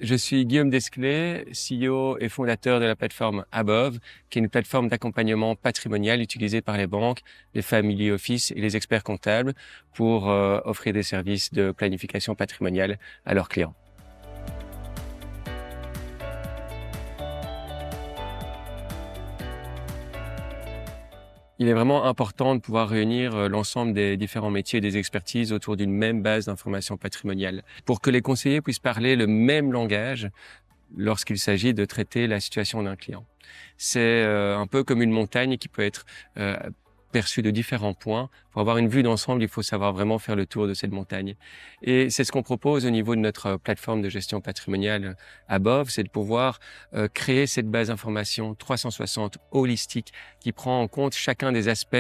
Je suis Guillaume Desclée, CEO et fondateur de la plateforme Above, qui est une plateforme d'accompagnement patrimonial utilisée par les banques, les family office et les experts comptables pour offrir des services de planification patrimoniale à leurs clients. Il est vraiment important de pouvoir réunir l'ensemble des différents métiers et des expertises autour d'une même base d'information patrimoniale pour que les conseillers puissent parler le même langage lorsqu'il s'agit de traiter la situation d'un client. C'est un peu comme une montagne qui peut être perçue de différents points. Pour avoir une vue d'ensemble, il faut savoir vraiment faire le tour de cette montagne. Et c'est ce qu'on propose au niveau de notre plateforme de gestion patrimoniale Above, c'est de pouvoir créer cette base d'information 360 holistique qui prend en compte chacun des aspects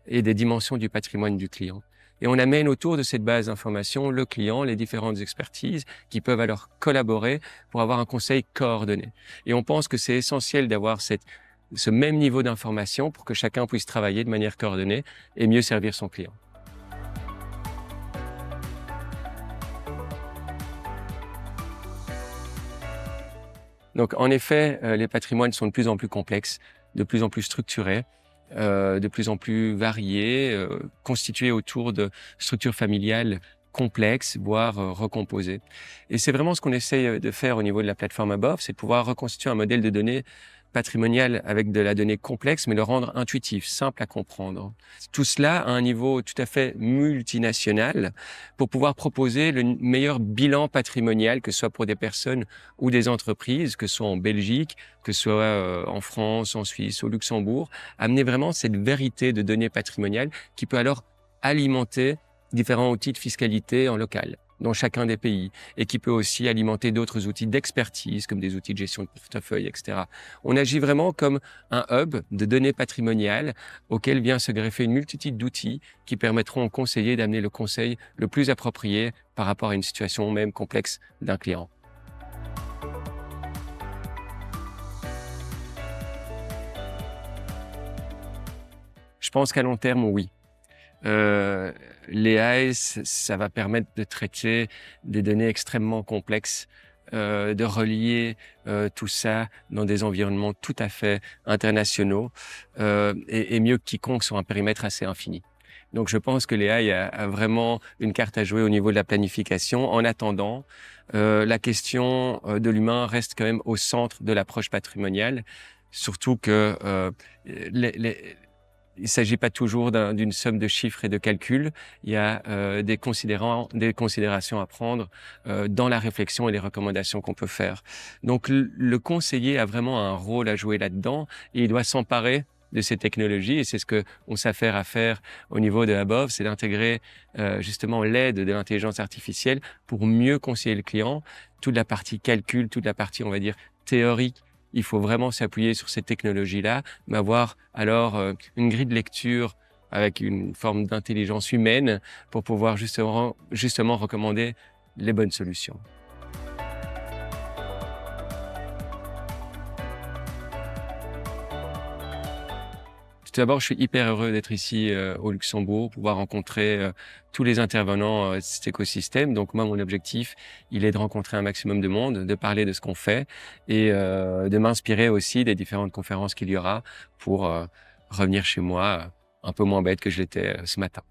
et des dimensions du patrimoine du client. Et on amène autour de cette base d'information le client, les différentes expertises qui peuvent alors collaborer pour avoir un conseil coordonné. Et on pense que c'est essentiel d'avoir ce même niveau d'information pour que chacun puisse travailler de manière coordonnée et mieux servir son client. Donc, en effet, les patrimoines sont de plus en plus complexes, de plus en plus structurés, de plus en plus variés, constitués autour de structures familiales complexes, voire recomposées. Et c'est vraiment ce qu'on essaye de faire au niveau de la plateforme Above, c'est de pouvoir reconstituer un modèle de données patrimonial avec de la donnée complexe, mais le rendre intuitif, simple à comprendre. Tout cela à un niveau tout à fait multinational pour pouvoir proposer le meilleur bilan patrimonial, que ce soit pour des personnes ou des entreprises, que ce soit en Belgique, que ce soit en France, en Suisse, au Luxembourg, amener vraiment cette vérité de données patrimoniales qui peut alors alimenter différents outils de fiscalité en local dans chacun des pays et qui peut aussi alimenter d'autres outils d'expertise comme des outils de gestion de portefeuille, etc. On agit vraiment comme un hub de données patrimoniales auquel vient se greffer une multitude d'outils qui permettront aux conseillers d'amener le conseil le plus approprié par rapport à une situation même complexe d'un client. Je pense qu'à long terme, oui. L'AI, ça va permettre de traiter des données extrêmement complexes, de relier tout ça dans des environnements tout à fait internationaux et mieux que quiconque sur un périmètre assez infini. Donc je pense que l'AI a vraiment une carte à jouer au niveau de la planification. En attendant, la question de l'humain reste quand même au centre de l'approche patrimoniale, surtout que il ne s'agit pas toujours d'une somme de chiffres et de calculs. Il y a des considérations à prendre dans la réflexion et les recommandations qu'on peut faire. Donc, le conseiller a vraiment un rôle à jouer là-dedans et il doit s'emparer de ces technologies. Et c'est ce qu'on s'affaire à faire au niveau de Above, c'est d'intégrer justement l'aide de l'intelligence artificielle pour mieux conseiller le client. Toute la partie calcul, toute la partie, on va dire, théorique, il faut vraiment s'appuyer sur ces technologies-là, mais avoir alors une grille de lecture avec une forme d'intelligence humaine pour pouvoir justement recommander les bonnes solutions. Tout d'abord, je suis hyper heureux d'être ici au Luxembourg, pouvoir rencontrer tous les intervenants de cet écosystème. Donc moi, mon objectif, il est de rencontrer un maximum de monde, de parler de ce qu'on fait et de m'inspirer aussi des différentes conférences qu'il y aura pour revenir chez moi un peu moins bête que je l'étais ce matin.